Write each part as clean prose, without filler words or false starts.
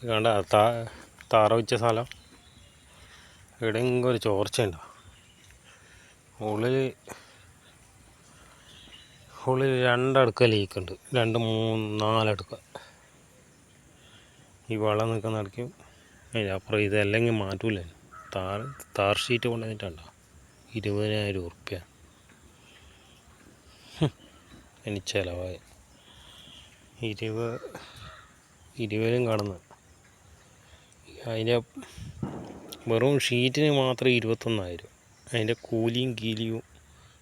കണ്ട താറ വെച്ച സ്ഥലം എവിടെയെങ്കിലും ഒരു ചോർച്ചയുണ്ടോ? ഉള്ളിൽ രണ്ടടുക്ക ലീക്കുണ്ട്, 2, 3, 4 അടുക്ക. ഈ വെള്ളം നിൽക്കുന്ന ഇടയ്ക്കും അതിനപ്പുറം ഇതല്ലെങ്കിൽ മാറ്റൂല. താർ ഷീറ്റ് കൊണ്ടുവന്നിട്ടുണ്ടോ? 20,000 ഉറുപ്പ്യ എനിക്ക് ചിലവായി. 20 കടന്ന്. അതിൻ്റെ വെറും ഷീറ്റിന് മാത്രം 21,000. അതിൻ്റെ കൂലിയും കീലിയും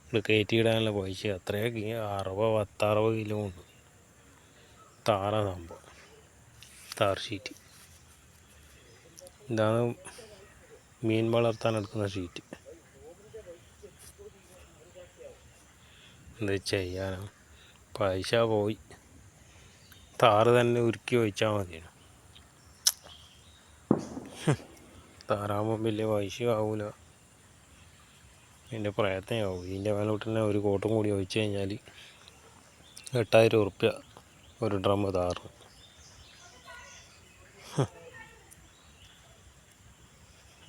ഇവിടെ കയറ്റിയിടാനുള്ള പൈസ അത്രയൊക്കെ 60 കിലോ ഉണ്ട്. താറ സംഭവം, താർ ഷീറ്റ്. ഇതാണ് മീൻ വളർത്താൻ എടുക്കുന്ന ഷീറ്റ്. എന്ത് ചെയ്യാനാണ്, പൈസ പോയി. താറ് തന്നെ ഉരുക്കി ഒഴിച്ചാൽ മതിയാണ്. താറാകുമ്പോൾ വലിയ പൈസ ആവില്ല, ഇതിൻ്റെ പ്രയത്നമാവും. ഇതിൻ്റെ മേലോട്ട് തന്നെ ഒരു കോട്ടും കൂടി ഒഴിച്ച് കഴിഞ്ഞാൽ 8,000 ഉറുപ്പ്യ ഒരു ഡ്രമ്മ് താറ്.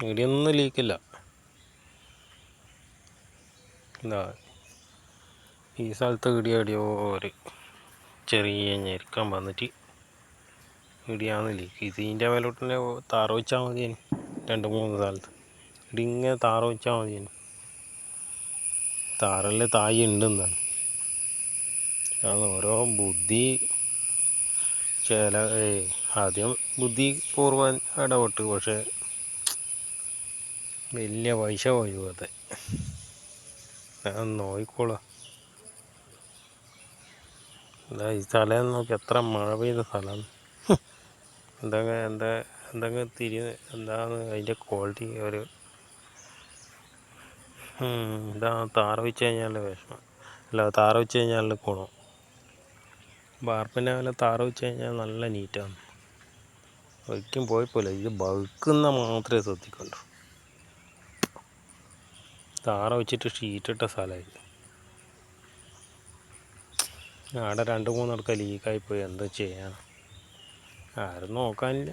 ഇടിയൊന്നും ലീക്കില്ല. എന്താ ഈ സ്ഥലത്ത് ഇടിയോ ഒരു ചെറിയ ഞെരുക്കം വന്നിട്ട് ഇടിയാന്ന് ലീക്ക്. ഇതിൻ്റെ മേലോട്ട് തന്നെ താറ് വെച്ചാൽ മതിയേന്. 2-3 സ്ഥലത്ത് ഇങ്ങനെ താറ് വെച്ചാൽ മതിയേന്. താറല്ലേ താഴെ ഉണ്ടെന്നാണ്. അതാണ് ഓരോ ബുദ്ധി. ആദ്യം ബുദ്ധിപൂർവ്വം ഇടപെട്ട്, പക്ഷെ വലിയ പൈസ പോയി പോകത്തെ. ഞാൻ നോക്കിക്കോളാം. എന്താ ഈ സ്ഥലം നോക്കി, എത്ര മഴ പെയ്ത സ്ഥലമാണ്. എന്തെങ്കിലും എന്താണ് അതിൻ്റെ ക്വാളിറ്റി. ഇതാ താറ വെച്ച് കഴിഞ്ഞാൽ വിഷമം. അല്ല, താറ വെച്ച് കഴിഞ്ഞാൽ ഗുണം. വാർപ്പിൻ്റെ മേലെ താറ വെച്ച് കഴിഞ്ഞാൽ നല്ല നീറ്റാണ്. ഒരിക്കലും പോയിപ്പോലെ. ഇത് ബൾക്കുന്ന മാത്രമേ ശ്രദ്ധിക്കണ്ടു. താറ വെച്ചിട്ട് ഷീറ്റിട്ട സ്ഥലമായിരുന്നു. അവിടെ 2-3 അടുക്ക ലീക്കായിപ്പോയി. എന്താ ചെയ്യാൻ, ആരും നോക്കാനില്ല.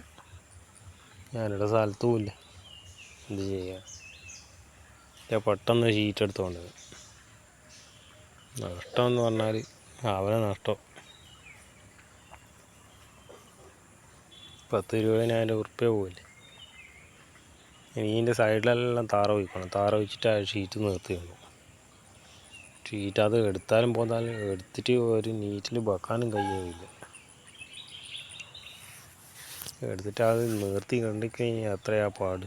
ഞാനിവിടെ സ്ഥലത്തും ഇല്ല, എന്ത് ചെയ്യാൻ. പെട്ടെന്ന് ഷീറ്റ് എടുത്തുകൊണ്ട് നഷ്ടമെന്ന് പറഞ്ഞാൽ അവനെ നഷ്ടം. 10-20,000 ഉറുപ്പ്യ പോവില്ലേ. ഇനി ഇതിൻ്റെ സൈഡിലെല്ലാം താറ വയ്ക്കണം. താറ വെച്ചിട്ട് ആ ഷീറ്റ് നിർത്തി വേണം. ഷീറ്റ് അത് എടുത്താലും പോന്നാലും എടുത്തിട്ട് ഒരു നീറ്റിൽ വെക്കാനും കഴിയില്ല. എടുത്തിട്ട് അത് നിർത്തി കണ്ടിക്കഴിഞ്ഞാൽ അത്രയാ പാട്.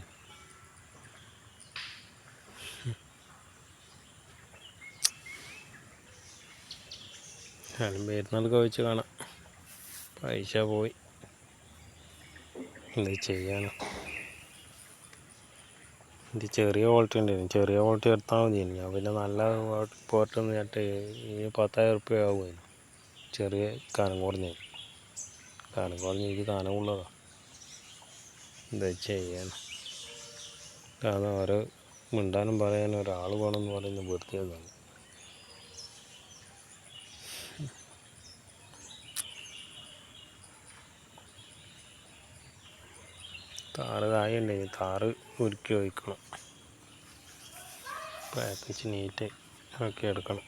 ഞാനും വരുന്നതൊക്കെ വെച്ച് കാണാം. പൈസ പോയി, എന്ത് ചെയ്യാനോ. ഇത് ചെറിയ ക്വാളിറ്റി ഉണ്ടായിരുന്നു. ചെറിയ ക്വാളിറ്റി എടുത്താൽ മതിയായിരുന്നു. ഞാൻ പിന്നെ നല്ല പോട്ടെന്ന് കേട്ട് 10,000 ഉറുപ്പ്യ ആകുമായിരുന്നു. ചെറിയ കനം കുറഞ്ഞ് ഇത് കനമുള്ളതാണ്. എന്താ ചെയ്യാൻ. കാരണം ഓരോ മിണ്ടാനും പറയാനും ഒരാൾ വേണമെന്ന് പറയുന്നത് വെറുതെയാണ്. താറ് താഴെയുണ്ടെങ്കിൽ താറ് ഉരുക്കി ഒഴിക്കണം. പ്രയത്നിച്ച് നീറ്റ് ആക്കി എടുക്കണം.